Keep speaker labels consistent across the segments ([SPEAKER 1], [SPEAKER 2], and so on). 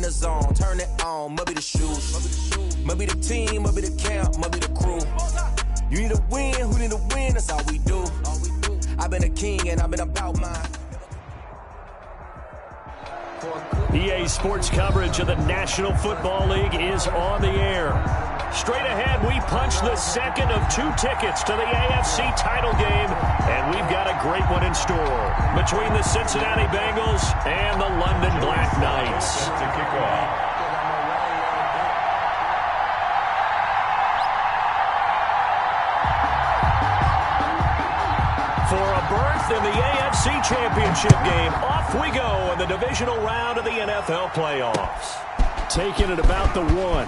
[SPEAKER 1] the zone, turn it on, maybe the shoes. Maybe the team, maybe the camp, maybe the crew. You need a win, who need a win, that's all we do. I've been a king and I've been about mine.
[SPEAKER 2] EA Sports coverage of the National Football League is on the air. Straight ahead, we punch the second of 2 tickets to the AFC title game, and we've got a great one in store between the Cincinnati Bengals and the London Black Knights.
[SPEAKER 3] To kick off.
[SPEAKER 2] For a berth in the AFC Championship game, off we go in the divisional round of the NFL playoffs. Taking it about the 1.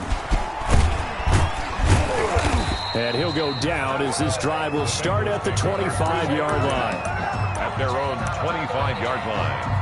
[SPEAKER 2] And he'll go down as this drive will start at the 25-yard line.
[SPEAKER 3] At their own 25-yard line.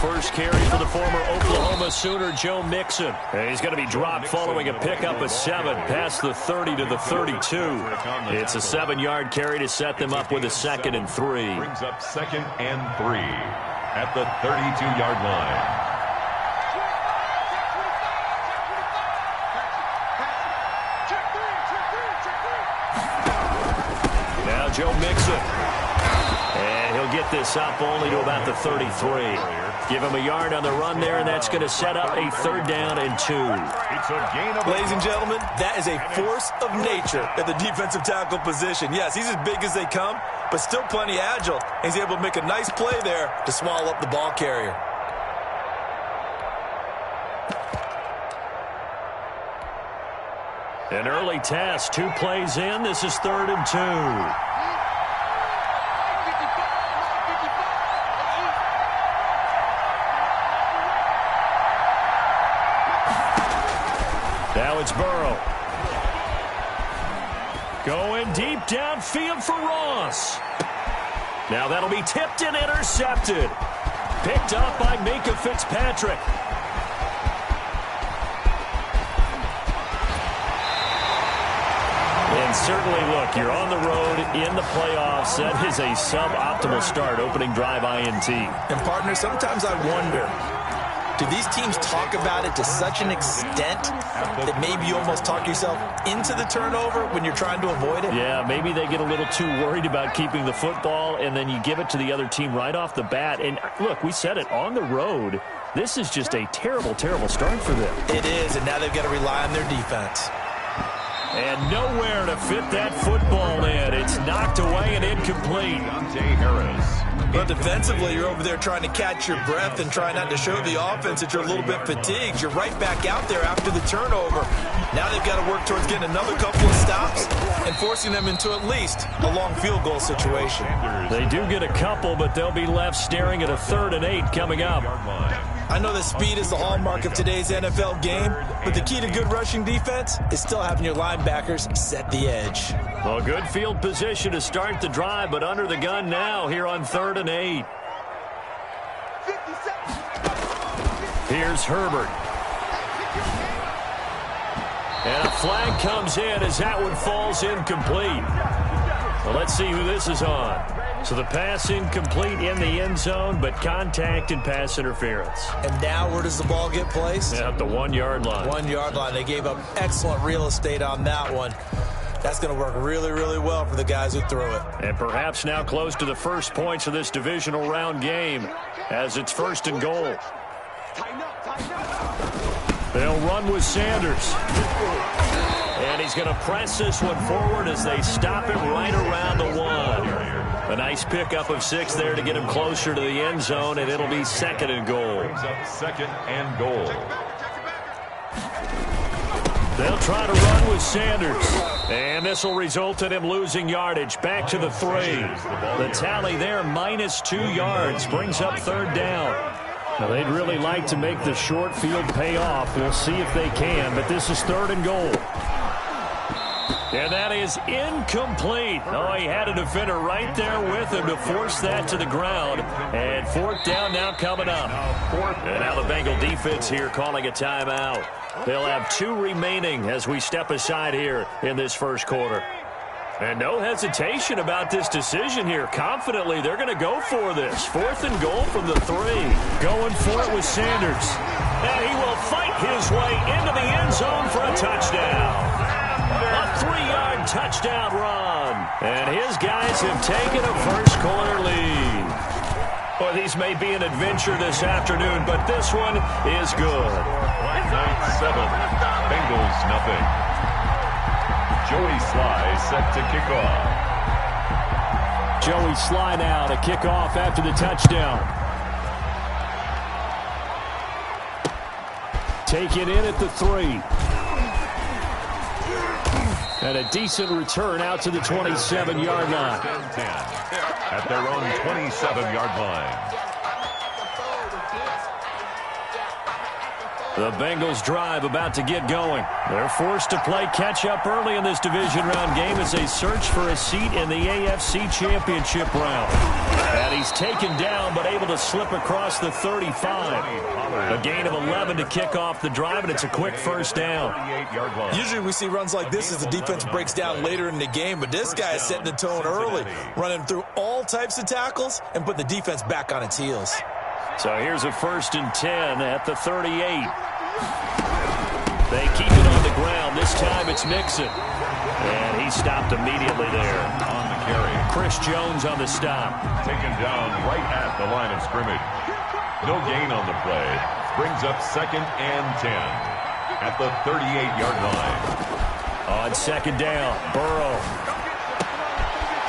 [SPEAKER 2] First carry for the former Oklahoma Sooner, Joe Mixon. And he's going to be dropped following a pickup of 7 past the 30 to the 32. It's a 7-yard carry to set them up with a 2nd and 3.
[SPEAKER 3] Brings up 2nd and 3 at the 32-yard line.
[SPEAKER 2] Now Joe Mixon. And he'll get this up only to about the 33. Give him a yard on the run there, and that's going to set up a 3rd down and 2.
[SPEAKER 3] It's a gain of...
[SPEAKER 4] Ladies and gentlemen, that is a force of nature at the defensive tackle position. Yes, he's as big as they come, but still plenty agile. He's able to make a nice play there to swallow up the ball carrier.
[SPEAKER 2] An early test, 2 plays in. This is 3rd and 2. Now it's Burrow. Going deep downfield for Ross. Now that'll be tipped and intercepted. Picked up by Minkah Fitzpatrick. And certainly, look, you're on the road in the playoffs. That is a suboptimal start, opening drive INT.
[SPEAKER 4] And, partner, sometimes I wonder, do these teams talk about it to such an extent that maybe you almost talk yourself into the turnover when you're trying to avoid it?
[SPEAKER 2] Yeah, maybe they get a little too worried about keeping the football, and then you give it to the other team right off the bat. And, look, we said it, on the road, this is just a terrible, terrible start for them.
[SPEAKER 4] It is, and now they've got to rely on their defense.
[SPEAKER 2] And nowhere to fit that football in. It's knocked away and incomplete.
[SPEAKER 3] Harris.
[SPEAKER 4] But defensively, you're over there trying to catch your breath and try not to show the offense that you're a little bit fatigued. You're right back out there after the turnover. Now they've got to work towards getting another couple of stops and forcing them into at least a long field goal situation.
[SPEAKER 2] They do get a couple, but they'll be left staring at a 3rd and 8 coming up.
[SPEAKER 4] I know that speed is the hallmark of today's NFL game, but the key to good rushing defense is still having your linebackers set the edge.
[SPEAKER 2] Well, good field position to start the drive, but under the gun now here on 3rd and 8. Here's Herbert. And a flag comes in as that one falls incomplete. Well, let's see who this is on. So the pass incomplete in the end zone, but contact and pass interference.
[SPEAKER 4] And now where does the ball get placed?
[SPEAKER 2] At the 1-yard line.
[SPEAKER 4] 1-yard line. They gave up excellent real estate on that one. That's going to work really, really well for the guys who threw it.
[SPEAKER 2] And perhaps now close to the first points of this divisional round game as it's 1st and goal. They'll run with Sanders. And he's going to press this one forward as they stop it right around the 1. A nice pickup of 6 there to get him closer to the end zone, and it'll be 2nd and goal.
[SPEAKER 3] Brings up 2nd and goal.
[SPEAKER 2] They'll try to run with Sanders. And this will result in him losing yardage. Back to the 3. The tally there, -2 yards. Brings up 3rd down. Now, they'd really like to make the short field pay off. We'll see if they can, but this is 3rd and goal. And that is incomplete. Oh, he had a defender right there with him to force that to the ground. And fourth down now coming up. And now the Bengal defense here calling a timeout. They'll have 2 remaining as we step aside here in this first quarter. And no hesitation about this decision here. Confidently, they're going to go for this. 4th and goal from the 3. Going for it with Sanders. And he will fight his way into the end zone for a touchdown. A 3-yard touchdown run. And his guys have taken a first quarter lead. Well, these may be an adventure this afternoon, but this one is good.
[SPEAKER 3] 9-7. Bengals nothing. Joey Sly set to kick off.
[SPEAKER 2] Joey Sly now to kick off after the touchdown. Take it in at the 3. And a decent return out to the 27-yard line.
[SPEAKER 3] 10-10 at their own 27-yard line.
[SPEAKER 2] The Bengals drive about to get going. They're forced to play catch-up early in this division round game as they search for a seat in the AFC Championship round. And he's taken down but able to slip across the 35. A gain of 11 to kick off the drive, and it's a quick first down.
[SPEAKER 4] Usually we see runs like this as the defense breaks down later in the game, but this guy is setting the tone early, running through all types of tackles and putting the defense back on its heels.
[SPEAKER 2] So here's a 1st and 10 at the 38. They keep it on the ground. This time it's Mixon. And he stopped immediately there.
[SPEAKER 3] On the carry.
[SPEAKER 2] Chris Jones on the stop.
[SPEAKER 3] Taken down right at the line of scrimmage. No gain on the play. Brings up 2nd and 10 at the 38-yard line.
[SPEAKER 2] On 2nd down, Burrow.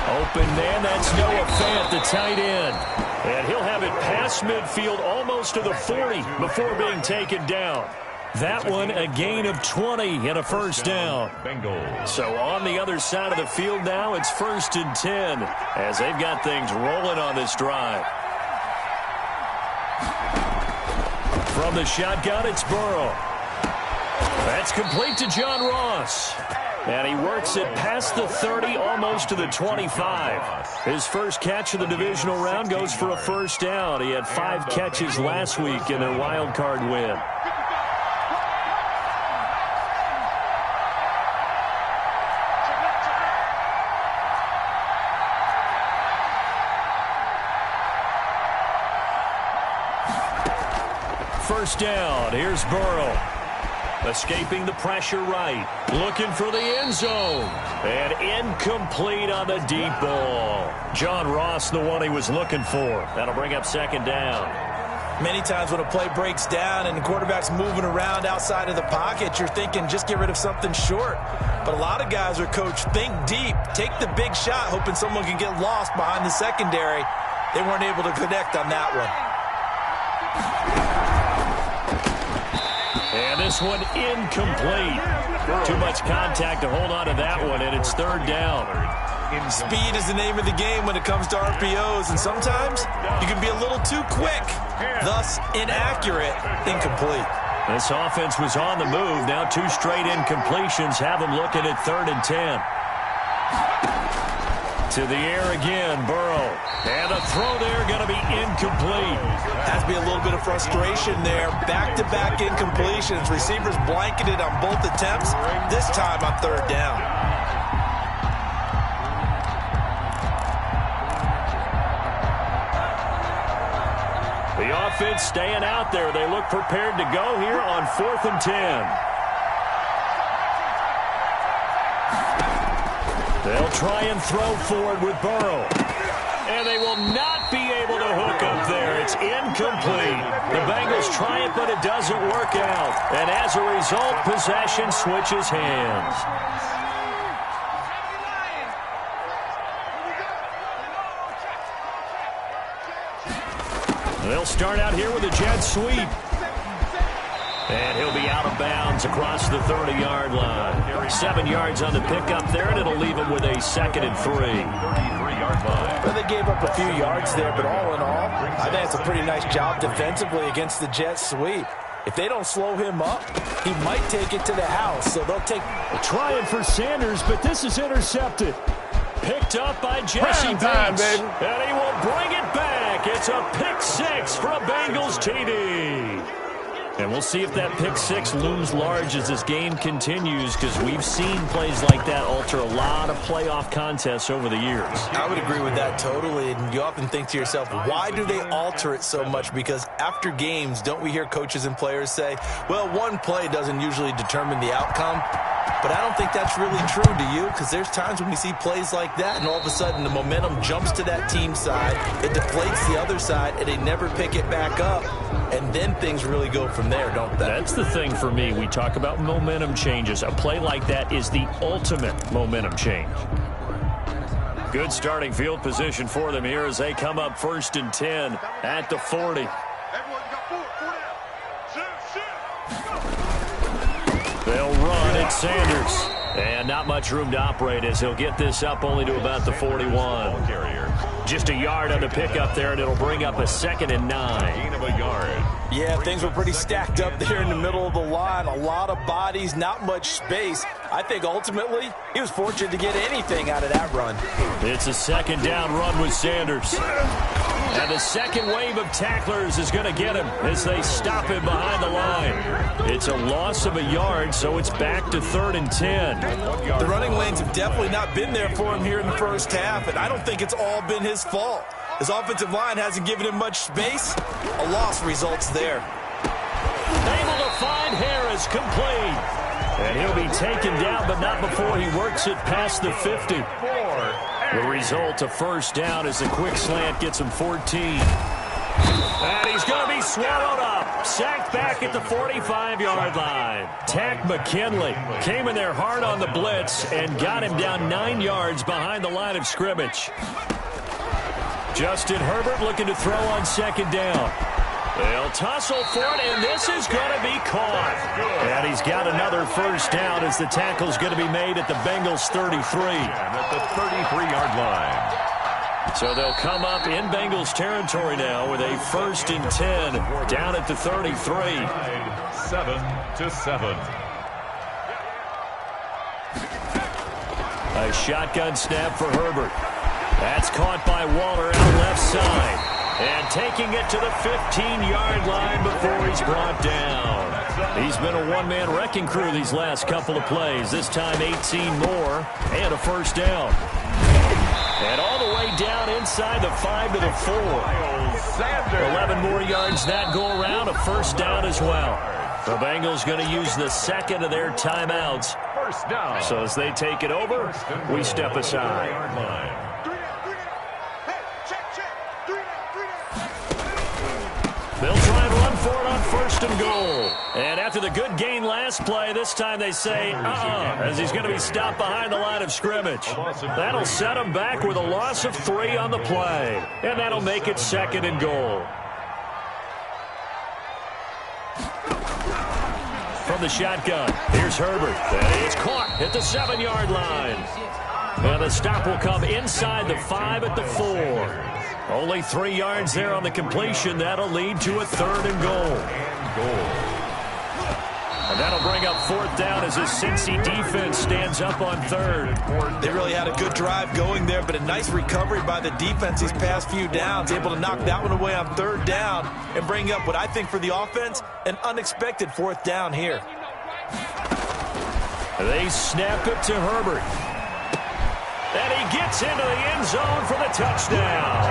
[SPEAKER 2] Open man, that's Noah Fant, the tight end. And he'll have it past midfield almost to the 40 before being taken down. That one a gain of 20 and a first down. So on the other side of the field now, it's 1st and 10 as they've got things rolling on this drive. From the shotgun, it's Burrow. That's complete to John Ross. And he works it past the 30, almost to the 25. His first catch of the divisional round goes for a first down. He had 5 catches last week in their wild card win. First down, here's Burrow. Escaping the pressure right. Looking for the end zone. And incomplete on the deep ball. John Ross, the one he was looking for. That'll bring up 2nd down.
[SPEAKER 4] Many times when a play breaks down and the quarterback's moving around outside of the pocket, you're thinking just get rid of something short. But a lot of guys are coached, think deep, take the big shot, hoping someone can get lost behind the secondary. They weren't able to connect on that one.
[SPEAKER 2] And this one incomplete. Too much contact to hold on to that one, and it's 3rd down.
[SPEAKER 4] Speed is the name of the game when it comes to RPOs, and sometimes you can be a little too quick, thus inaccurate, incomplete.
[SPEAKER 2] This offense was on the move. Now 2 straight incompletions have them looking at 3rd and 10. To the air again, Burrow. And the throw there going to be incomplete.
[SPEAKER 4] Has to be a little bit of frustration there. Back-to-back incompletions. Receivers blanketed on both attempts, this time on 3rd down.
[SPEAKER 2] The offense staying out there. They look prepared to go here on 4th and 10. They'll try and throw forward with Burrow. And they will not be able to hook up there. It's incomplete. The Bengals try it, but it doesn't work out. And as a result, possession switches hands. They'll start out here with a jet sweep. And he'll be out of bounds across the 30-yard line. 7 yards on the pickup there, and it'll leave him with a 2nd and 3.
[SPEAKER 3] 33-yard line.
[SPEAKER 4] Well, they gave up a few yards there, but all in all, I think it's a pretty nice job defensively against the jet sweep. If they don't slow him up, he might take it to the house. So they'll take...
[SPEAKER 2] Trying for Sanders, but this is intercepted. Picked up by Jesse Bates. And he will bring it back. It's a pick six for a Bengals TD. And we'll see if that pick six looms large as this game continues, because we've seen plays like that alter a lot of playoff contests over the years.
[SPEAKER 4] I would agree with that totally. And you often think to yourself, why do they alter it so much? Because after games, don't we hear coaches and players say, well, one play doesn't usually determine the outcome? But I don't think that's really true, do you? Because there's times when we see plays like that, and all of a sudden the momentum jumps to that team side, it deflates the other side, and they never pick it back up. And then things really go from there, don't they?
[SPEAKER 2] That's the thing for me. We talk about momentum changes. A play like that is the ultimate momentum change. Good starting field position for them here as they come up 1st and 10 at the 40. They'll run at Sanders. And not much room to operate as he'll get this up only to about the 41. Just a yard on the pickup there, and it'll bring up a 2nd and 9.
[SPEAKER 3] Gain of a yard.
[SPEAKER 4] Yeah, things were pretty stacked up there in the middle of the line. A lot of bodies, not much space. I think ultimately he was fortunate to get anything out of that run.
[SPEAKER 2] It's a 2nd down run with Sanders. And the second wave of tacklers is going to get him as they stop him behind the line. It's a loss of a yard, so it's back to 3rd and 10.
[SPEAKER 4] The running lanes have definitely not been there for him here in the first half, and I don't think it's all been his fault. His offensive line hasn't given him much space. A loss results there.
[SPEAKER 2] Able to find Harris, complete. And he'll be taken down, but not before he works it past the 50. The result, a 1st down as the quick slant gets him 14. And he's going to be swallowed up. Sacked back at the 45-yard line. Tack McKinley came in there hard on the blitz and got him down 9 yards behind the line of scrimmage. Justin Herbert looking to throw on 2nd down. They'll tussle for it, and this is going to be caught. And he's got another 1st down as the tackle's going to be made at the Bengals 33.
[SPEAKER 3] At the 33-yard line.
[SPEAKER 2] So they'll come up in Bengals territory now with a 1st and 10 down at the 33.
[SPEAKER 3] 7-7.
[SPEAKER 2] A shotgun snap for Herbert. That's caught by Waller out left side. And taking it to the 15-yard line before he's brought down. He's been a one-man wrecking crew these last couple of plays. This time 18 more and a 1st down. And all the way down inside the 5 to the 4. 11 more yards that go around, a 1st down as well. The Bengals going to use the 2nd of their timeouts.
[SPEAKER 3] 1st down.
[SPEAKER 2] So as they take it over, we step aside. They'll try and run for it on 1st and goal. And after the good gain last play, this time they say, as he's going to be stopped behind the line of scrimmage. That'll set him back with a loss of 3 on the play. And that'll make it 2nd and goal. From the shotgun, here's Herbert. And he is caught at the 7-yard line. And the stop will come inside the 5 at the 4. Only 3 yards there on the completion. That'll lead to a 3rd and goal. And that'll bring up 4th down as his Cincy defense stands up on 3rd.
[SPEAKER 4] They really had a good drive going there, but a nice recovery by the defense these past few downs. Able to knock that one away on 3rd down and bring up what I think for the offense, an unexpected 4th down here.
[SPEAKER 2] They snap it to Herbert. And he gets into the end zone for the touchdown.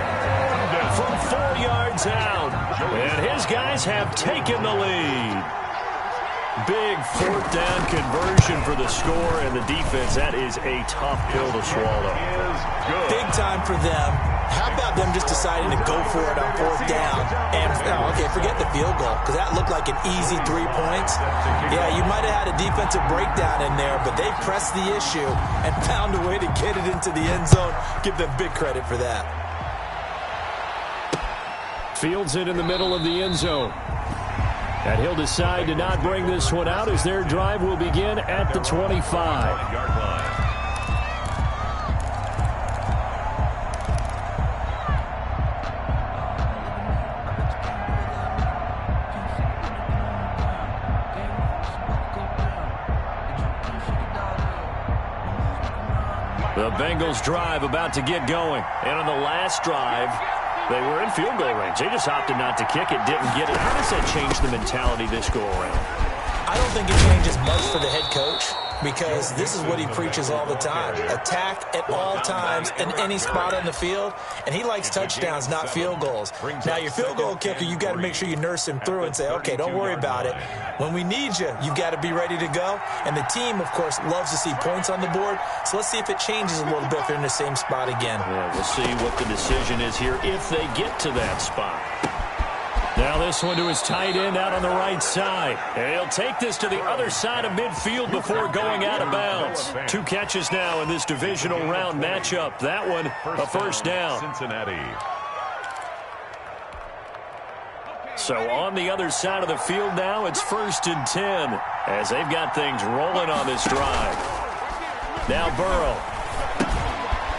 [SPEAKER 2] From 4 yards out. And his guys have taken the lead. Big 4th down conversion for the score, and the defense, that is a tough pill to swallow.
[SPEAKER 4] Big time for them. How about them just deciding to go for it on 4th down? And, okay, forget the field goal, because that looked like an easy 3 points. Yeah, you might have had a defensive breakdown in there, but they pressed the issue and found a way to get it into the end zone. Give them big credit for that.
[SPEAKER 2] Fields it in the middle of the end zone. And he'll decide to not bring this one out as their drive will begin at the 25. Bengals drive about to get going. And on the last drive, they were in field goal range. They just opted not to kick it, didn't get it. How does that change the mentality this go around?
[SPEAKER 4] I don't think it changes much for the head coach, because this is what he preaches all the time. Attack at all times in any spot on the field, and he likes touchdowns, not field goals. Now, your field goal kicker, you've got to make sure you nurse him through and say, okay, don't worry about it. When we need you, you've got to be ready to go. And the team, of course, loves to see points on the board, so let's see if it changes a little bit if they're in the same spot again.
[SPEAKER 2] Yeah, we'll see what the decision is here if they get to that spot. Now this one to his tight end out on the right side. And he'll take this to the other side of midfield before going out of bounds. 2 catches now in this divisional round matchup. That one, a first down.
[SPEAKER 3] Cincinnati.
[SPEAKER 2] So on the other side of the field now, it's 1st and 10 as they've got things rolling on this drive. Now Burrow.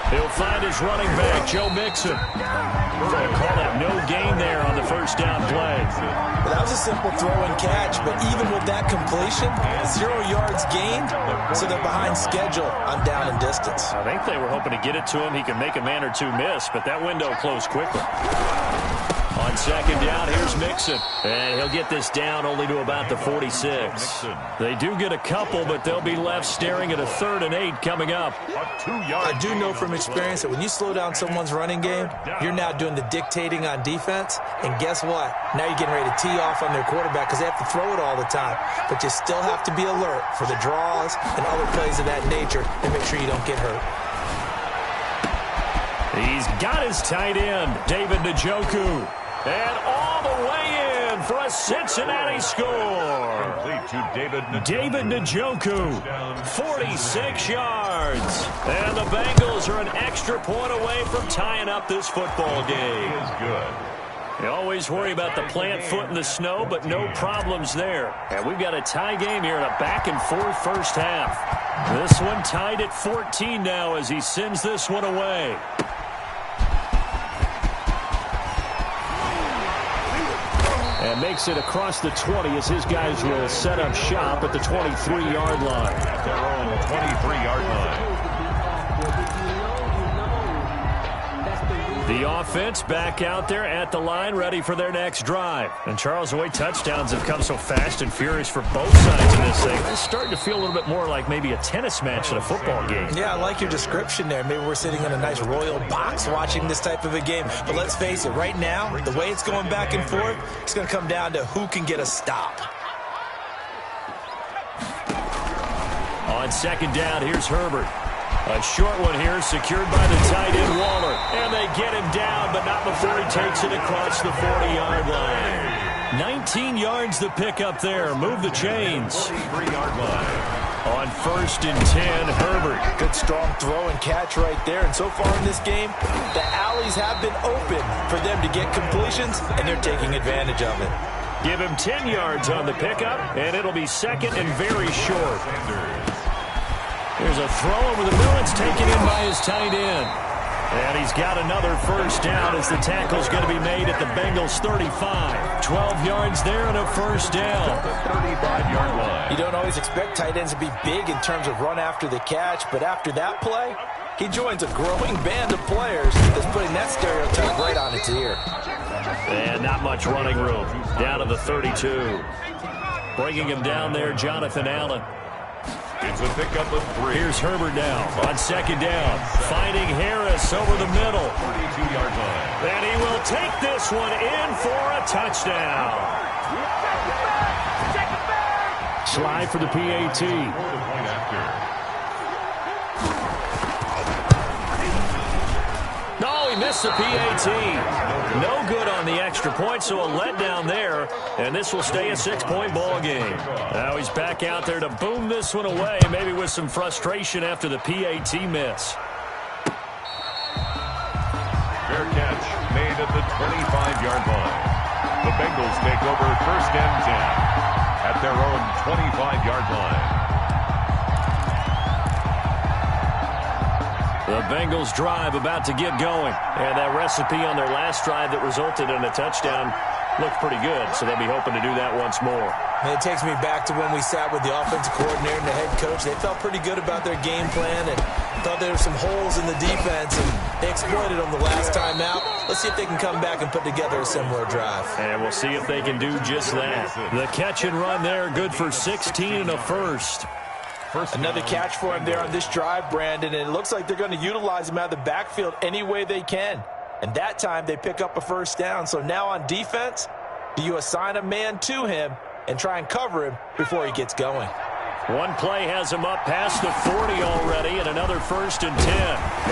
[SPEAKER 2] He'll find his running back, Joe Mixon. They'll call that no gain there on the first down play.
[SPEAKER 4] Well, that was a simple throw and catch, but even with that completion, 0 yards gained, so they're behind schedule on down and distance.
[SPEAKER 2] I think they were hoping to get it to him. He could make a man or two miss, but that window closed quickly. On 2nd down, here's Mixon. And he'll get this down only to about the 46. They do get a couple, but they'll be left staring at a 3rd and 8 coming up.
[SPEAKER 4] I do know from experience that when you slow down someone's running game, you're now doing the dictating on defense. And guess what? Now you're getting ready to tee off on their quarterback because they have to throw it all the time. But you still have to be alert for the draws and other plays of that nature and make sure you don't get hurt.
[SPEAKER 2] He's got his tight end, David Njoku. And all the way in for a Cincinnati score. David Njoku, 46 yards. And the Bengals are an extra point away from tying up this football game. You always worry about the plant foot in the snow, but no problems there. And we've got a tie game here in a back-and-forth first half. This one tied at 14 now as he sends this one away. And makes it across the 20 as his guys will set up shop at the 23-yard line.
[SPEAKER 3] At their own 23-yard line.
[SPEAKER 2] The offense back out there at the line, ready for their next drive. And Charles, the way touchdowns have come so fast and furious for both sides of this thing, it's starting to feel a little bit more like maybe a tennis match than a football game.
[SPEAKER 4] Yeah, I like your description there. Maybe we're sitting in a nice royal box watching this type of a game. But let's face it, right now, the way it's going back and forth, it's going to come down to who can get a stop.
[SPEAKER 2] On 2nd down, here's Herbert. A short one here, secured by the tight end Waller. And they get him down, but not before he takes it across the 40-yard line. 19 yards to pick up there. Move the chains.
[SPEAKER 3] 43-yard line.
[SPEAKER 2] On 1st and 10, Herbert.
[SPEAKER 4] Good strong throw and catch right there. And so far in this game, the alleys have been open for them to get completions, and they're taking advantage of it.
[SPEAKER 2] Give him 10 yards on the pickup, and it'll be 2nd and very short. Here's a throw over the middle. It's taken in by his tight end. And he's got another first down as the tackle's going to be made at the Bengals 35. 12 yards there and a first down.
[SPEAKER 3] 35-yard line.
[SPEAKER 4] You don't always expect tight ends to be big in terms of run after the catch, but after that play, he joins a growing band of players that's putting that stereotype right on its ear.
[SPEAKER 2] And not much running room. Down to the 32. Bringing him down there, Jonathan Allen.
[SPEAKER 3] It's a pickup of 3.
[SPEAKER 2] Here's Herbert now on 2nd down. Finding Harris over the middle.
[SPEAKER 3] 32-yard line.
[SPEAKER 2] And he will take this one in for a touchdown. Slide for the PAT.
[SPEAKER 3] Point after.
[SPEAKER 2] No, he missed the PAT. No good on the extra point, so a letdown there. And this will stay a 6-point ball game. Now he's back out there to boom this one away, maybe with some frustration after the PAT miss.
[SPEAKER 3] Fair catch made at the 25-yard line. The Bengals take over 1st and 10 at their own 25-yard line.
[SPEAKER 2] The Bengals drive about to get going. And that recipe on their last drive that resulted in a touchdown looked pretty good, so they'll be hoping to do that once more.
[SPEAKER 4] And it takes me back to when we sat with the offensive coordinator and the head coach. They felt pretty good about their game plan and thought there were some holes in the defense, and they exploited them the last time out. Let's see if they can come back and put together a similar drive.
[SPEAKER 2] And we'll see if they can do just that. The catch and run there, good for 16 and a first.
[SPEAKER 4] Another catch for him there on this drive, Brandon, and it looks like they're going to utilize him out of the backfield any way they can. And that time they pick up a first down. So now on defense, do you assign a man to him and try and cover him before he gets going?
[SPEAKER 2] One play has him up past the 40 already, and another 1st and 10.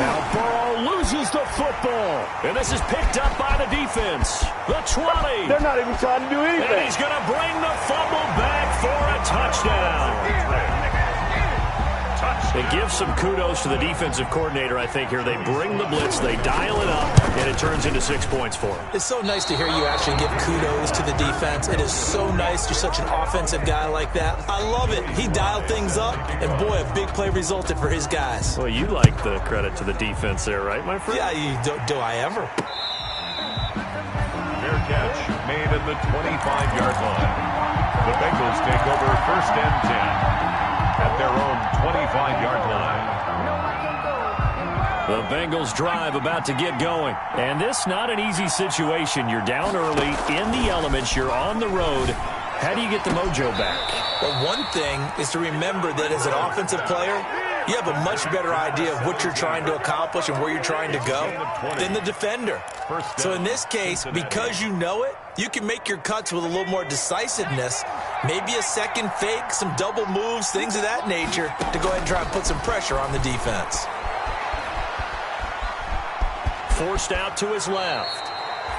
[SPEAKER 2] Now Burrow loses the football, and this is picked up by the defense. The 20.
[SPEAKER 5] They're not even trying to do anything.
[SPEAKER 2] And he's going to bring the fumble back for a touchdown. It gives some kudos to the defensive coordinator, I think, here. They bring the blitz, they dial it up, and it turns into 6 points for him.
[SPEAKER 4] It's so nice to hear you actually give kudos to the defense. It is so nice you're such an offensive guy like that. I love it. He dialed things up, and boy, a big play resulted for his guys.
[SPEAKER 2] Well, you like the credit to the defense there, right, my friend?
[SPEAKER 4] Yeah, do I ever?
[SPEAKER 3] Fair catch made at the 25-yard line. The Bengals take over 1st and 10. At their own 25-yard line.
[SPEAKER 2] The Bengals drive about to get going. And this not an easy situation. You're down early, in the elements, you're on the road. How do you get the mojo back?
[SPEAKER 4] Well, one thing is to remember that as an offensive player, you have a much better idea of what you're trying to accomplish and where you're trying to go than the defender. So in this case, because you know it, you can make your cuts with a little more decisiveness, maybe a second fake, some double moves, things of that nature, to go ahead and try and put some pressure on the defense.
[SPEAKER 2] Forced out to his left.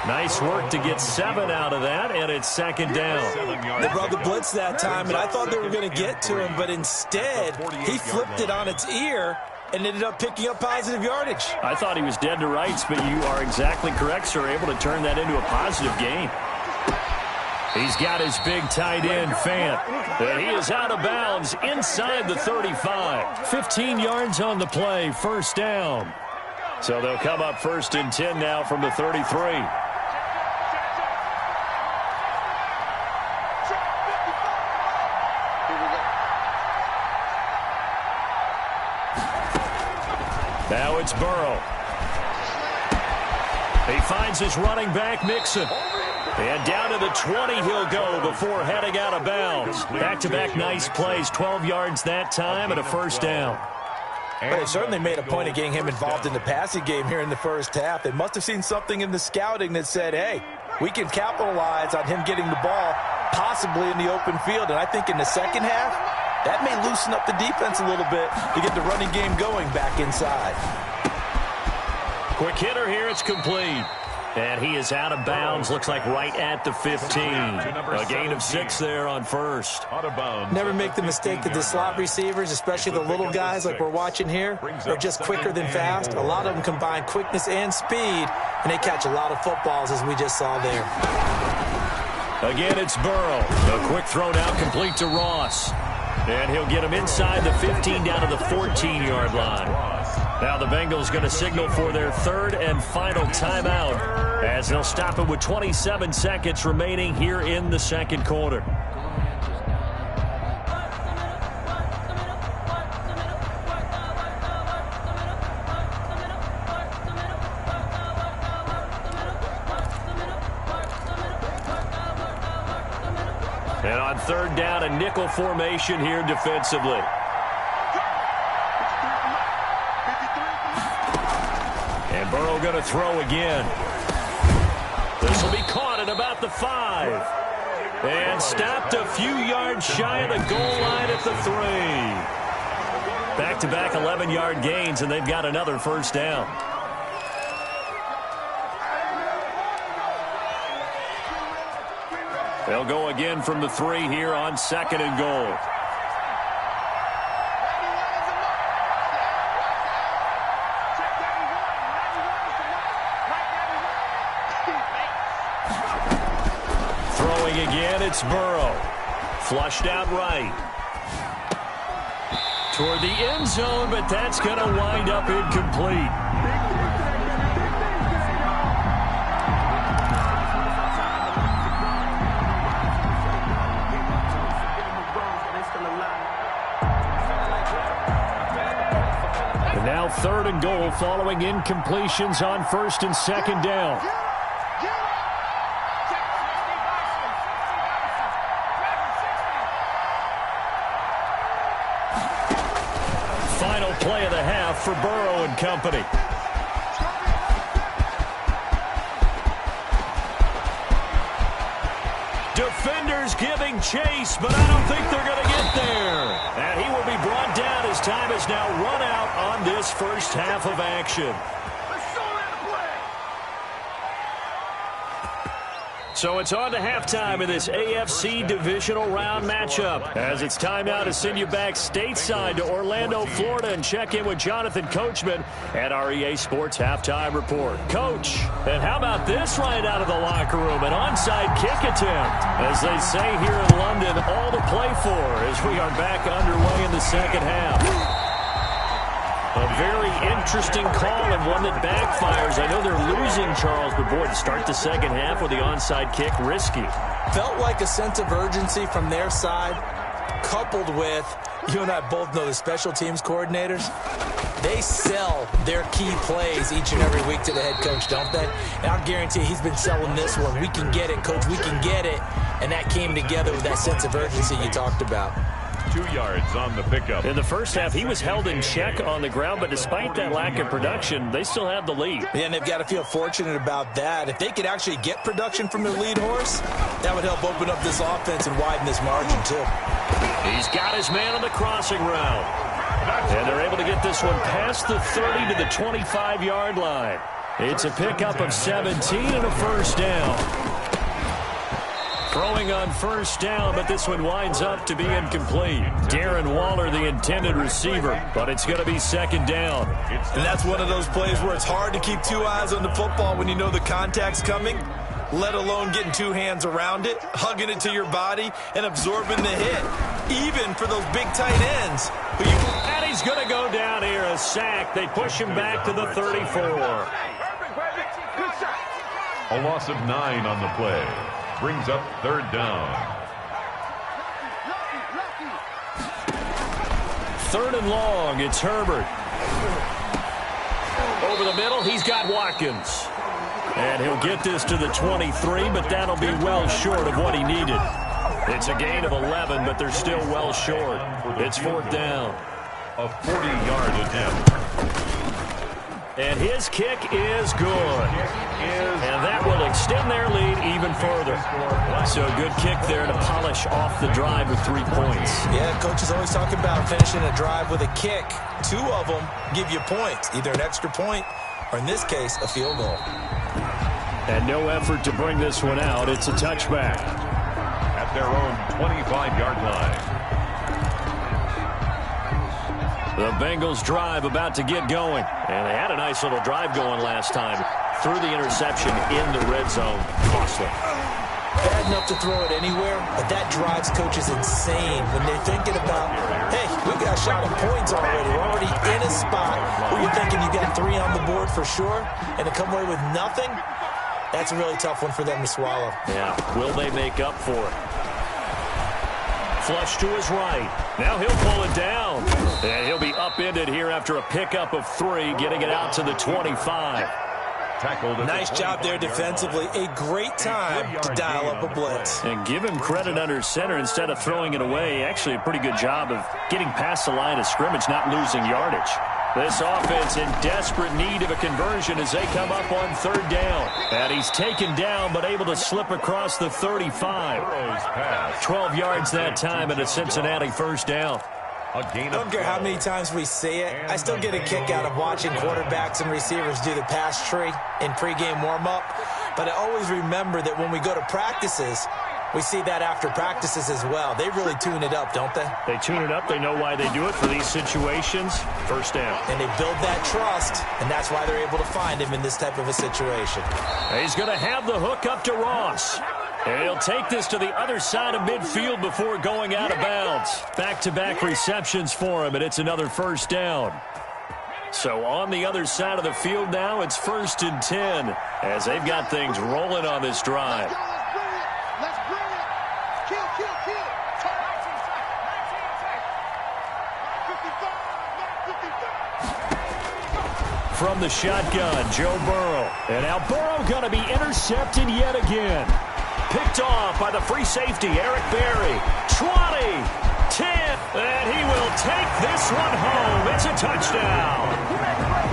[SPEAKER 2] Nice work to get 7 out of that, and it's 2nd down.
[SPEAKER 4] They brought the blitz that time, and I thought they were going to get to him, but instead, he flipped it on its ear and ended up picking up positive yardage.
[SPEAKER 2] I thought he was dead to rights, but you are exactly correct, sir, able to turn that into a positive gain. He's got his big tight end, Fant, and he is out of bounds inside the 35. 15 yards on the play, 1st down. So they'll come up 1st and 10 now from the 33. Now it's Burrow. He finds his running back, Mixon. And down to the 20 he'll go before heading out of bounds. Back-to-back nice plays, 12 yards that time and a 1st down.
[SPEAKER 4] Well, they certainly made a point of getting him involved in the passing game here in the first half. They must have seen something in the scouting that said, hey, we can capitalize on him getting the ball possibly in the open field. And I think in the second half, that may loosen up the defense a little bit to get the running game going back inside.
[SPEAKER 2] Quick hitter here, it's complete. And he is out of bounds, looks like right at the 15. A gain of 6 there on 1st.
[SPEAKER 4] Never make the mistake that the slot receivers, especially the little guys like we're watching here, are just quicker than fast. A lot of them combine quickness and speed, and they catch a lot of footballs, as we just saw there.
[SPEAKER 2] Again, it's Burrow. A quick throw now complete to Ross. And he'll get him inside the 15 down to the 14-yard line. Now the Bengals going to signal for their 3rd and final timeout as they'll stop it with 27 seconds remaining here in the 2nd quarter. And on 3rd down, a nickel formation here defensively. And Burrow going to throw again. This will be caught at about the 5. And stopped a few yards shy of the goal line at the 3. Back-to-back 11-yard gains, and they've got another 1st down. They'll go again from the 3 here on 2nd and goal. Throwing again, it's Burrow. Flushed out right. Toward the end zone, but that's going to wind up incomplete. 3rd and goal following incompletions on 1st and 2nd down. Final play of the half for Burrow and company. Defenders giving chase, but I don't think they're going to get there. And he will be brought down as time has now run out on this first half of action. So it's on to halftime in this AFC divisional round matchup. As it's time now to send you back stateside to Orlando, Florida, and check in with Jonathan Coachman at our EA Sports Halftime Report. Coach, and how about this right out of the locker room? An onside kick attempt. As they say here in London, all to play for as we are back underway in the second half. A very interesting call and one that backfires. I know they're losing, Charles, but boy, to start the second half with the onside kick, risky.
[SPEAKER 4] Felt like a sense of urgency from their side, coupled with, you and I both know the special teams coordinators, they sell their key plays each and every week to the head coach, don't they? And I'll guarantee he's been selling this one. We can get it, coach, we can get it. And that came together with that sense of urgency you talked about.
[SPEAKER 3] 2 yards on the pickup.
[SPEAKER 2] In the first half, he was held in check on the ground, but despite that lack of production, they still have the lead.
[SPEAKER 4] Yeah, and they've got to feel fortunate about that. If they could actually get production from their lead horse, that would help open up this offense and widen this margin, too.
[SPEAKER 2] He's got his man on the crossing route. And they're able to get this one past the 30 to the 25-yard line. It's a pickup of 17 and a first down. Throwing on first down, but this one winds up to be incomplete. Darren Waller, the intended receiver, but it's going to be second down.
[SPEAKER 4] And that's one of those plays where it's hard to keep two eyes on the football when you know the contact's coming, let alone getting two hands around it, hugging it to your body, and absorbing the hit, even for those big tight ends.
[SPEAKER 2] And he's going to go down here, a sack. They push him back to the 34.
[SPEAKER 3] A loss of 9 on the play. Brings up 3rd down.
[SPEAKER 2] 3rd and long, it's Herbert. Over the middle, he's got Watkins. And he'll get this to the 23, but that'll be well short of what he needed. It's a gain of 11, but they're still well short. It's 4th down.
[SPEAKER 3] A 40-yard attempt.
[SPEAKER 2] And his kick is good. And that will extend their lead even further. So a good kick there to polish off the drive with 3 points.
[SPEAKER 4] Yeah, coaches always talk about finishing a drive with a kick. 2 of them give you points, either an extra point or, in this case, a field goal.
[SPEAKER 2] And no effort to bring this one out. It's a touchback.
[SPEAKER 3] At their own 25-yard line.
[SPEAKER 2] The Bengals drive about to get going. And they had a nice little drive going last time. Through the interception in the red zone. Costly.
[SPEAKER 4] Bad enough to throw it anywhere, but that drives coaches insane when they're thinking about, hey, we've got a shot at points already. We're already in a spot where you're thinking you got 3 on the board for sure, and to come away with nothing, that's a really tough one for them to swallow.
[SPEAKER 2] Yeah, will they make up for it? Flush to his right. Now he'll pull it down. And he'll be upended here after a pickup of 3, getting it out to the 25.
[SPEAKER 4] Nice job there defensively. A great time to dial up a blitz.
[SPEAKER 2] And give him credit under center instead of throwing it away. Actually a pretty good job of getting past the line of scrimmage, not losing yardage. This offense in desperate need of a conversion as they come up on 3rd down. And he's taken down but able to slip across the 35. 12 yards that time and a Cincinnati first down.
[SPEAKER 4] I don't care how many times we see it. I still get a kick out of watching quarterbacks and receivers do the pass tree in pregame warm-up. But I always remember that when we go to practices, we see that after practices as well. They really tune it up, don't they?
[SPEAKER 2] They tune it up. They know why they do it for these situations. First down.
[SPEAKER 4] And they build that trust, and that's why they're able to find him in this type of a situation.
[SPEAKER 2] He's going to have the hook up to Ross. And he'll take this to the other side of midfield before going out of bounds. Back-to-back receptions for him, and it's another first down. So on the other side of the field now, it's 1st and 10 as they've got things rolling on this drive.
[SPEAKER 5] Let's bring it. Kill, kill, kill. 55, 55.
[SPEAKER 2] from the shotgun, Joe Burrow. And now Burrow going to be intercepted yet again. Picked off by the free safety, Eric Berry. 20, 10, and he will take this one home. It's a touchdown.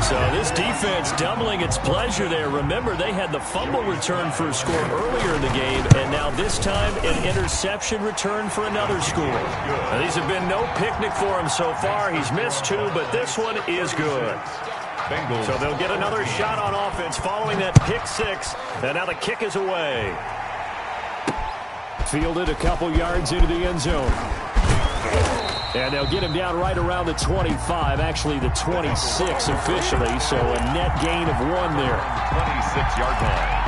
[SPEAKER 2] So this defense doubling its pleasure there. Remember, they had the fumble return for a score earlier in the game, and now this time an interception return for another score. Now, these have been no picnic for him so far. He's missed 2, but this one is good. So they'll get another shot on offense following that pick 6, and now the kick is away. Fielded a couple yards into the end zone. And they'll get him down right around the 25, actually the 26 officially, so a net gain of 1 there.
[SPEAKER 3] 26-yard line.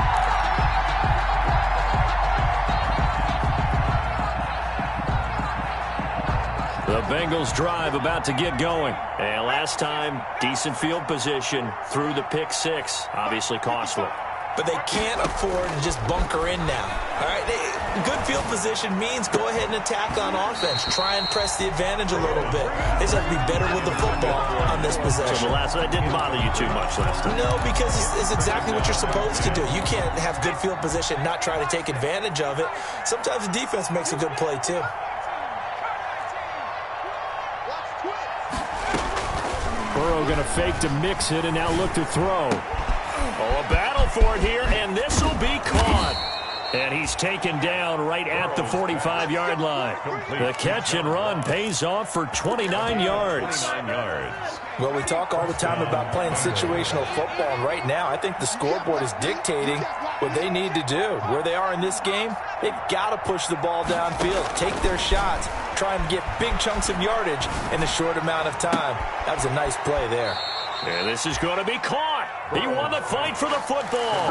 [SPEAKER 2] The Bengals drive about to get going. And last time, decent field position through the pick 6, obviously costly.
[SPEAKER 4] But they can't afford to just bunker in now. All right, good field position means go ahead and attack on offense. Try and press the advantage a little bit. They just have to be better with the football on this possession.
[SPEAKER 2] So that didn't bother you too much last time?
[SPEAKER 4] No, because it's exactly what you're supposed to do. You can't have good field position, not try to take advantage of it. Sometimes the defense makes a good play, too.
[SPEAKER 2] Burrow going to fake to mix it and now look to throw. Oh, a battle for it here, and this will be caught. And he's taken down right at the 45-yard line. The catch and run pays off for 29 yards.
[SPEAKER 4] Well, we talk all the time about playing situational football, and right now I think the scoreboard is dictating what they need to do. Where they are in this game, they've got to push the ball downfield, take their shots, try and get big chunks of yardage in a short amount of time. That was a nice play there.
[SPEAKER 2] And this is going to be caught. He won the fight for the football.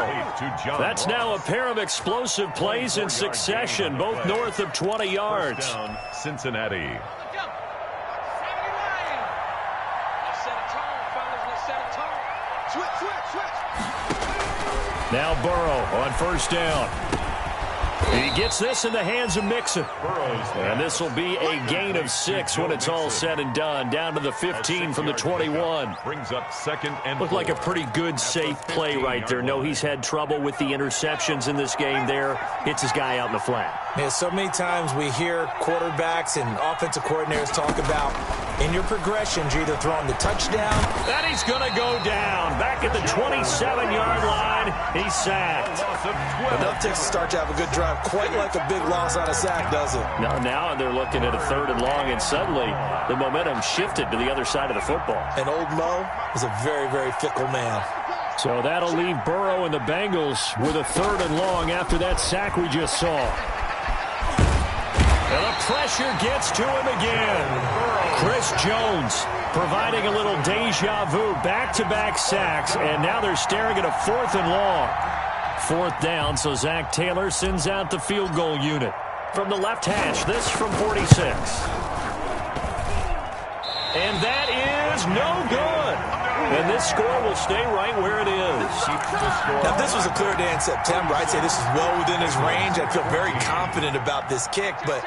[SPEAKER 2] That's now a pair of explosive plays in succession, both north of 20 yards.
[SPEAKER 3] Cincinnati.
[SPEAKER 2] Now Burrow on first down. He gets this in the hands of Mixon. And this will be a gain of 6 when it's all said and done. Down to the 15 from the 21.
[SPEAKER 3] Brings up second and
[SPEAKER 2] looked like a pretty good, safe play right there. No, he's had trouble with the interceptions in this game there. Hits his guy out in the flat.
[SPEAKER 4] Yeah, so many times we hear quarterbacks and offensive coordinators talk about in your progressions, you're either throwing the touchdown.
[SPEAKER 2] And he's going to go down. Back at the 27-yard line, he's sacked.
[SPEAKER 4] Enough to start to have a good drive. Quite like a big loss on a sack, does it?
[SPEAKER 2] No, now they're looking at a 3rd and long, and suddenly the momentum shifted to the other side of the football.
[SPEAKER 4] And old Mo is a very, very fickle man.
[SPEAKER 2] So that'll leave Burrow and the Bengals with a 3rd and long after that sack we just saw. And the pressure gets to him again. Chris Jones providing a little deja vu, back-to-back sacks, and now they're staring at a 4th and long. 4th down, so Zach Taylor sends out the field goal unit. From the left hash, this from 46. And that is no good. And this score will stay right where it is.
[SPEAKER 4] Now, if this was a clear day in September, I'd say this is well within his range. I feel very confident about this kick, but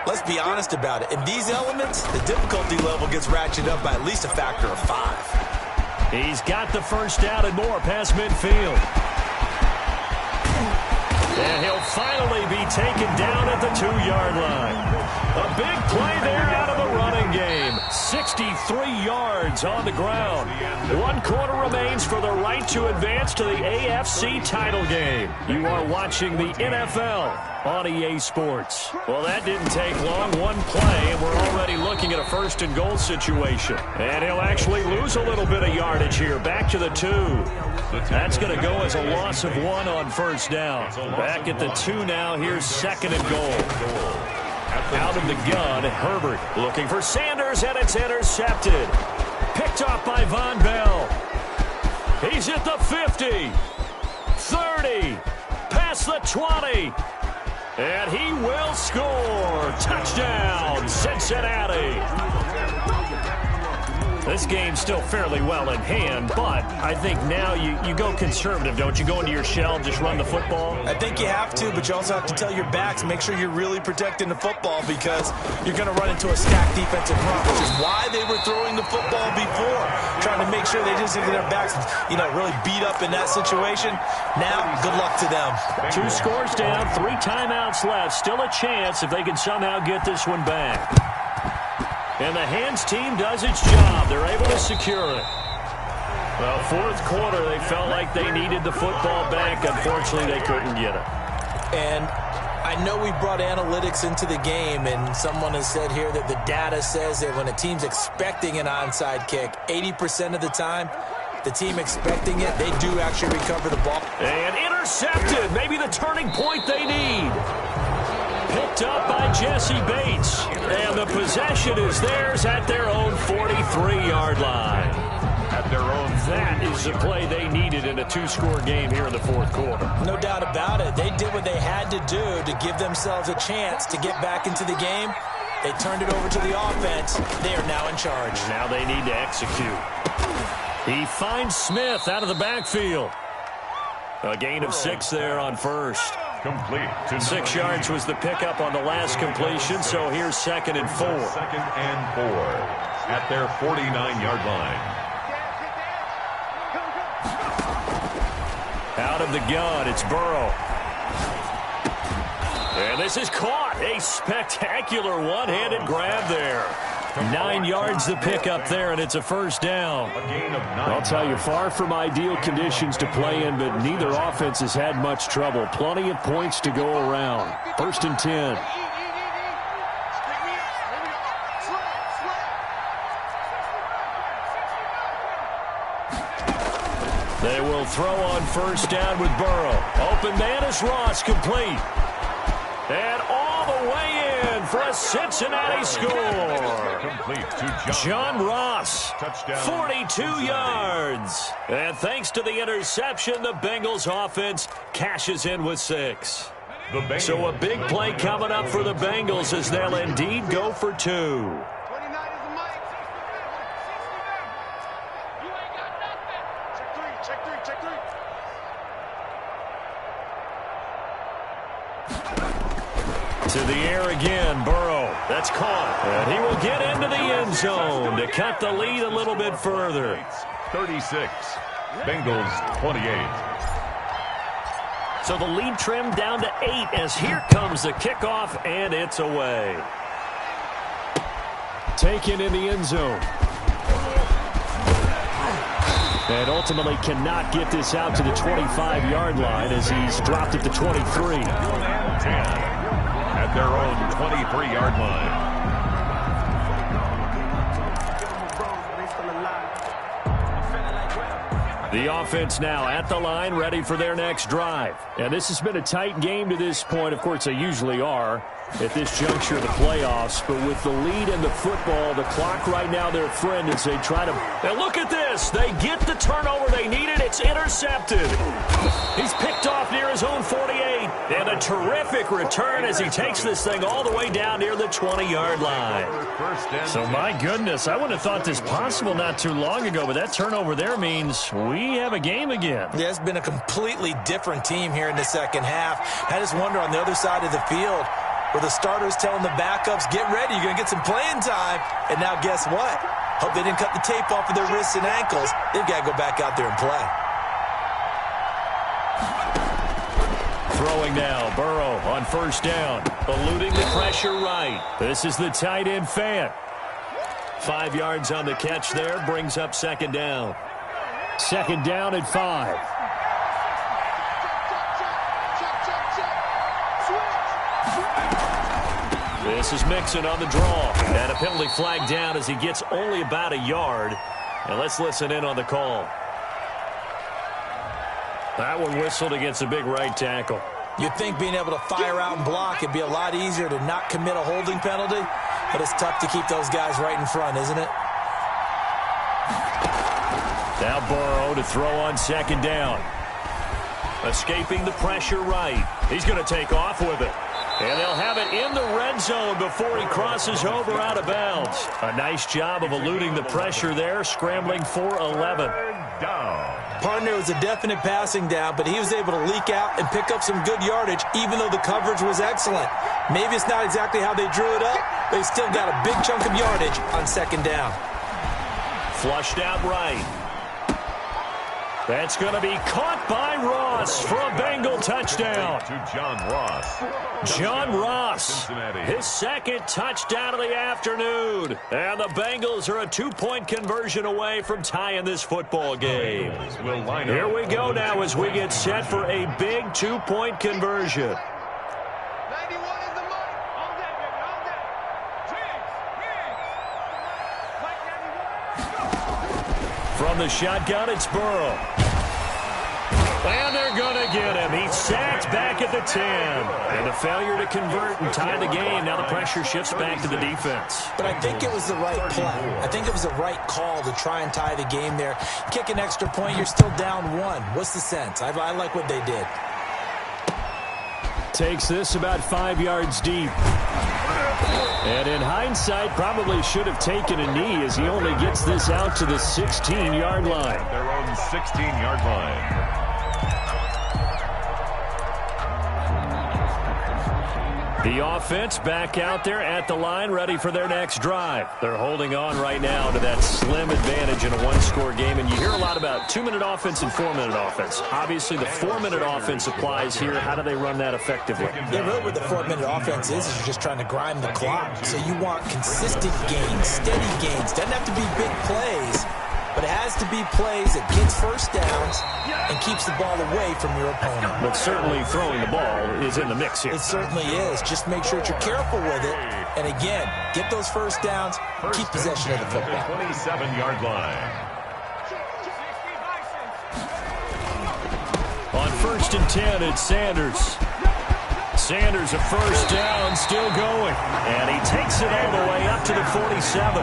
[SPEAKER 4] let's be honest about it. In these elements, the difficulty level gets ratcheted up by at least a factor of 5.
[SPEAKER 2] He's got the first down and more past midfield. And he'll finally be taken down at the 2-yard line. A big play there out of the running game. 63 yards on the ground. 1 quarter remains for the right to advance to the AFC title game. You are watching the NFL on EA Sports. Well, that didn't take long. 1 play, and we're already looking at a 1st and goal situation. And he'll actually lose a little bit of yardage here. Back to the 2. That's going to go as a loss of 1 on first down. Back at the 2 now. Here's 2nd and goal. Out of the gun, Herbert looking for Sanders, and it's intercepted. Picked off by Von Bell. He's at the 50, 30, past the 20, and he will score. Touchdown, Cincinnati. This game's still fairly well in hand, but I think now you go conservative, don't you? Go into your shell, just run the football?
[SPEAKER 4] I think you have to, but you also have to tell your backs, make sure you're really protecting the football because you're going to run into a stacked defensive front, which is why they were throwing the football before, trying to make sure they just get their backs, really beat up in that situation. Now, good luck to them.
[SPEAKER 2] 2 scores down, 3 timeouts left. Still a chance if they can somehow get this one back. And the hands team does its job. They're able to secure it. Well, 4th quarter, they felt like they needed the football back. Unfortunately, they couldn't get it.
[SPEAKER 4] And I know we brought analytics into the game, and someone has said here that the data says that when a team's expecting an onside kick, 80% of the time, the team expecting it, they do actually recover the ball.
[SPEAKER 2] And intercepted. Maybe the turning point they need. Picked up by Jesse Bates. And the possession is theirs at their own 43-yard line.
[SPEAKER 3] At their own.
[SPEAKER 2] That is the play they needed in a 2-score game here in the 4th quarter.
[SPEAKER 4] No doubt about it. They did what they had to do to give themselves a chance to get back into the game. They turned it over to the offense. They are now in charge.
[SPEAKER 2] Now they need to execute. He finds Smith out of the backfield. A gain of 6 there on first.
[SPEAKER 3] Complete.
[SPEAKER 2] 6 yards was the pickup on the last completion, so here's 2nd and 4.
[SPEAKER 3] 2nd and 4 at their 49-yard line.
[SPEAKER 2] Out of the gun, it's Burrow. And this is caught. A spectacular one-handed grab there. 9 yards the pickup there, and it's a first down.
[SPEAKER 3] A gain of 9.
[SPEAKER 2] I'll tell you, far from ideal conditions to play in, but neither offense has had much trouble. Plenty of points to go around. 1st and 10. They will throw on first down with Burrow. Open man is Ross, complete. And all the way in for a Cincinnati score.
[SPEAKER 3] Complete to
[SPEAKER 2] John Ross,
[SPEAKER 3] Touchdown.
[SPEAKER 2] 42 yards. And thanks to the interception, the Bengals offense cashes in with 6. So a big play coming up for the Bengals as they'll indeed go for 2. To the air again, Burrow. That's caught. And he will get into the end zone to cut the lead a little bit further.
[SPEAKER 3] 36. Bengals 28.
[SPEAKER 2] So the lead trimmed down to 8 as here comes the kickoff, and it's away. Taken in the end zone. And ultimately cannot get this out to the 25-yard line as he's dropped at the 23.
[SPEAKER 3] At their own 23-yard line.
[SPEAKER 2] The offense now at the line, ready for their next drive. And this has been a tight game to this point. Of course, they usually are at this juncture of the playoffs. But with the lead in the football, the clock right now their friend as they try to... And look at this. They get the turnover they needed. It's intercepted. He's picked off near his own 48. And a terrific return as he takes this thing all the way down near the 20-yard line. So, my goodness, I wouldn't have thought this possible not too long ago. But that turnover there means we have a game again.
[SPEAKER 4] Yeah, it's been a completely different team here in the second half. I just wonder on the other side of the field, where the starters telling the backups, get ready, you're going to get some playing time. And now guess what? Hope they didn't cut the tape off of their wrists and ankles. They've got to go back out there and play.
[SPEAKER 2] Throwing now, Burrow on first down, eluding the pressure right. This is the tight end Fant. 5 yards on the catch there, brings up 2nd down. 2nd down at 5. This is Mixon on the draw. And a penalty flag down as he gets only about a yard. And let's listen in on the call. That one whistled against a big right tackle.
[SPEAKER 4] You'd think being able to fire out and block it'd be a lot easier to not commit a holding penalty, but it's tough to keep those guys right in front, isn't it?
[SPEAKER 2] Now Burrow to throw on 2nd down. Escaping the pressure right. He's going to take off with it. And they'll have it in the red zone before he crosses over out of bounds. A nice job of eluding the pressure there, scrambling for 11.
[SPEAKER 4] Partner, was a definite passing down, but he was able to leak out and pick up some good yardage, even though the coverage was excellent. Maybe it's not exactly how they drew it up, but he still got a big chunk of yardage on second down.
[SPEAKER 2] Flushed out right. That's going to be caught by Ross for a Bengal touchdown.
[SPEAKER 3] To John Ross.
[SPEAKER 2] John Ross,
[SPEAKER 3] Cincinnati.
[SPEAKER 2] his second touchdown of the afternoon. And the Bengals are a 2-point conversion away from tying this football game. Here we go now as we get set for a big 2-point conversion.
[SPEAKER 5] 91 is the mark. All day, baby, all day.
[SPEAKER 2] From the shotgun, it's Burrow. And they're going to get him. He's sacked back at the 10. And a failure to convert and tie the game. Now the pressure shifts back to the defense.
[SPEAKER 4] But I think it was the right play. I think it was the right call to try and tie the game there. Kick an extra point, you're still down 1. What's the sense? I like what they did.
[SPEAKER 2] Takes this about 5 yards deep. And in hindsight, probably should have taken a knee as he only gets this out to the 16-yard line.
[SPEAKER 3] Their own 16-yard line.
[SPEAKER 2] The offense back out there at the line, ready for their next drive. They're holding on right now to that slim advantage in a one-score game. And you hear a lot about 2-minute offense and 4-minute offense. Obviously, the 4-minute offense applies here. How do they run that effectively?
[SPEAKER 4] Yeah, really what the 4-minute offense is you're just trying to grind the clock. So you want consistent gains, steady gains. Doesn't have to be big plays, but it has to be plays that gets first downs and keeps the ball away from your opponent.
[SPEAKER 2] But certainly throwing the ball is in the mix here.
[SPEAKER 4] It certainly is. Just make sure that you're careful with it. And again, get those first downs, keep possession of the football.
[SPEAKER 3] 27-yard line.
[SPEAKER 2] On 1st and 10, it's Sanders. Sanders, a first down, still going. And he takes it all the way up to the 47.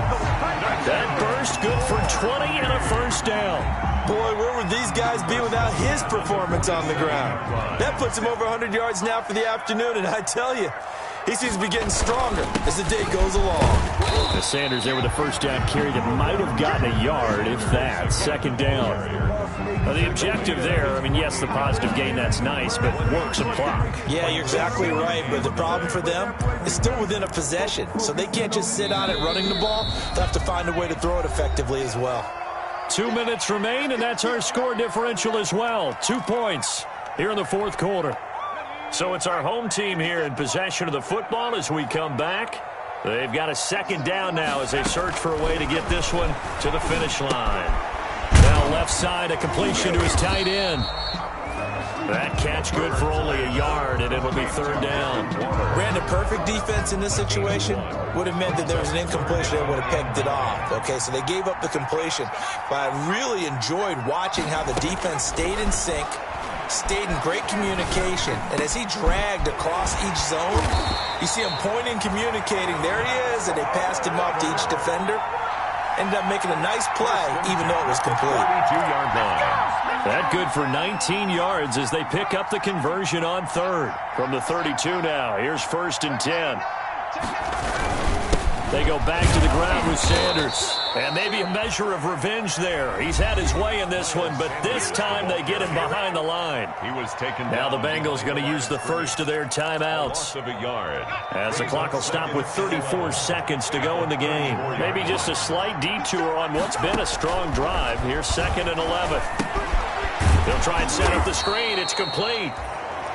[SPEAKER 2] That burst good for 20 and a first down.
[SPEAKER 4] Boy, where would these guys be without his performance on the ground? That puts him over 100 yards now for the afternoon, and I tell you, he seems to be getting stronger as the day goes along.
[SPEAKER 2] The Sanders there with a first down carry that might have gotten a yard, if that. Second down. The objective there, I mean, yes, the positive gain, that's nice, but work some clock.
[SPEAKER 4] Yeah, you're exactly right, but the problem for them is still within a possession, so they can't just sit on it running the ball. They'll have to find a way to throw it effectively as well.
[SPEAKER 2] 2 minutes remain, and that's our score differential as well. 2 points here in the fourth quarter. So it's our home team here in possession of the football as we come back. They've got a second down now as they search for a way to get this one to the finish line. Now left side, a completion to his tight end. That catch good for only a yard, and it'll be third down.
[SPEAKER 4] Brandon, perfect defense in this situation would have meant that there was an incompletion that would have pegged it off. Okay, so they gave up the completion. But I really enjoyed watching how the defense stayed in sync, stayed in great communication. And as he dragged across each zone, you see him pointing, communicating. There he is, and they passed him off to each defender. Ended up making a nice play, even though it was complete.
[SPEAKER 3] 32-yard line.
[SPEAKER 2] That good for 19 yards as they pick up the conversion on third. From the 32 now, here's 1st and 10. They go back to the ground with Sanders. And maybe a measure of revenge there. He's had his way in this one, but this time they get him behind the line.
[SPEAKER 3] He was taken
[SPEAKER 2] Now the
[SPEAKER 3] down.
[SPEAKER 2] Bengals going to use the first of their timeouts.
[SPEAKER 3] Loss of a yard.
[SPEAKER 2] As the clock will stop with 34 seconds to go in the game. Maybe just a slight detour on what's been a strong drive. Here's 2nd and 11. They'll try and set up the screen. It's complete.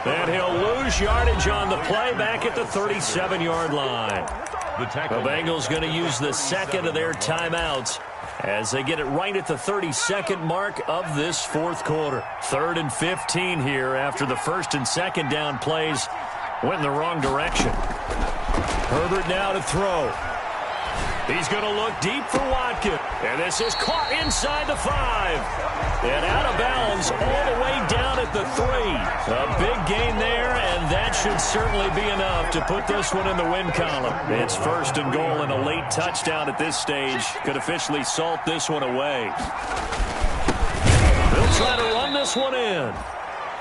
[SPEAKER 2] And he'll lose yardage on the play back at the 37-yard line.
[SPEAKER 3] The
[SPEAKER 2] Bengals going to use the second of their timeouts as they get it right at the 32nd mark of this fourth quarter. 3rd and 15 here after the 1st and 2nd down plays went in the wrong direction. Herbert now to throw. He's going to look deep for Watkins. And this is caught inside the 5. And out of bounds all the way down at the 3. A big gain there, and that should certainly be enough to put this one in the win column. It's 1st and goal, and a late touchdown at this stage could officially salt this one away. They'll try to run this one in.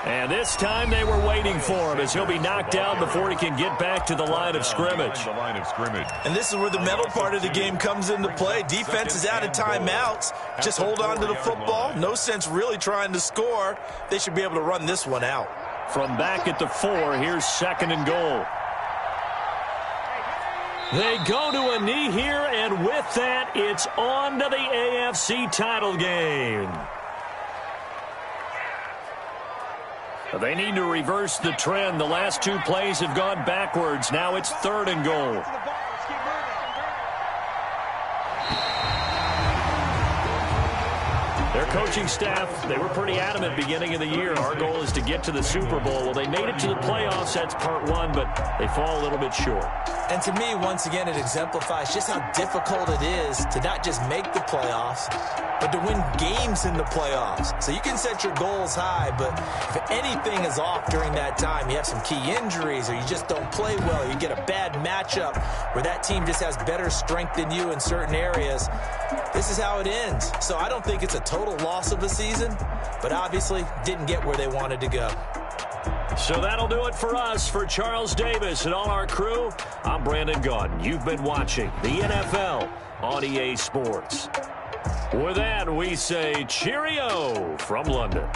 [SPEAKER 2] And this time they were waiting for him as he'll be knocked down before he can get back to the line of scrimmage.
[SPEAKER 4] And this is where the mental part of the game comes into play. Defense is out of timeouts. Just hold on to the football. No sense really trying to score. They should be able to run this one out.
[SPEAKER 2] From back at the 4, here's 2nd and goal. They go to a knee here, and with that, it's on to the AFC title game. They need to reverse the trend. The last 2 plays have gone backwards. Now it's 3rd and goal. Their coaching staff, they were pretty adamant beginning of the year. Our goal is to get to the Super Bowl. Well, they made it to the playoffs. That's part 1, but they fall a little bit short.
[SPEAKER 4] And to me, once again, it exemplifies just how difficult it is to not just make the playoffs, but to win games in the playoffs. So you can set your goals high, but if anything is off during that time, you have some key injuries or you just don't play well, you get a bad matchup where that team just has better strength than you in certain areas, this is how it ends. So I don't think it's a total loss of the season, but obviously didn't get where they wanted to go.
[SPEAKER 2] So that'll do it for us. For Charles Davis and all our crew, I'm Brandon Gaudin. You've been watching the NFL on EA Sports. With that, we say cheerio from London.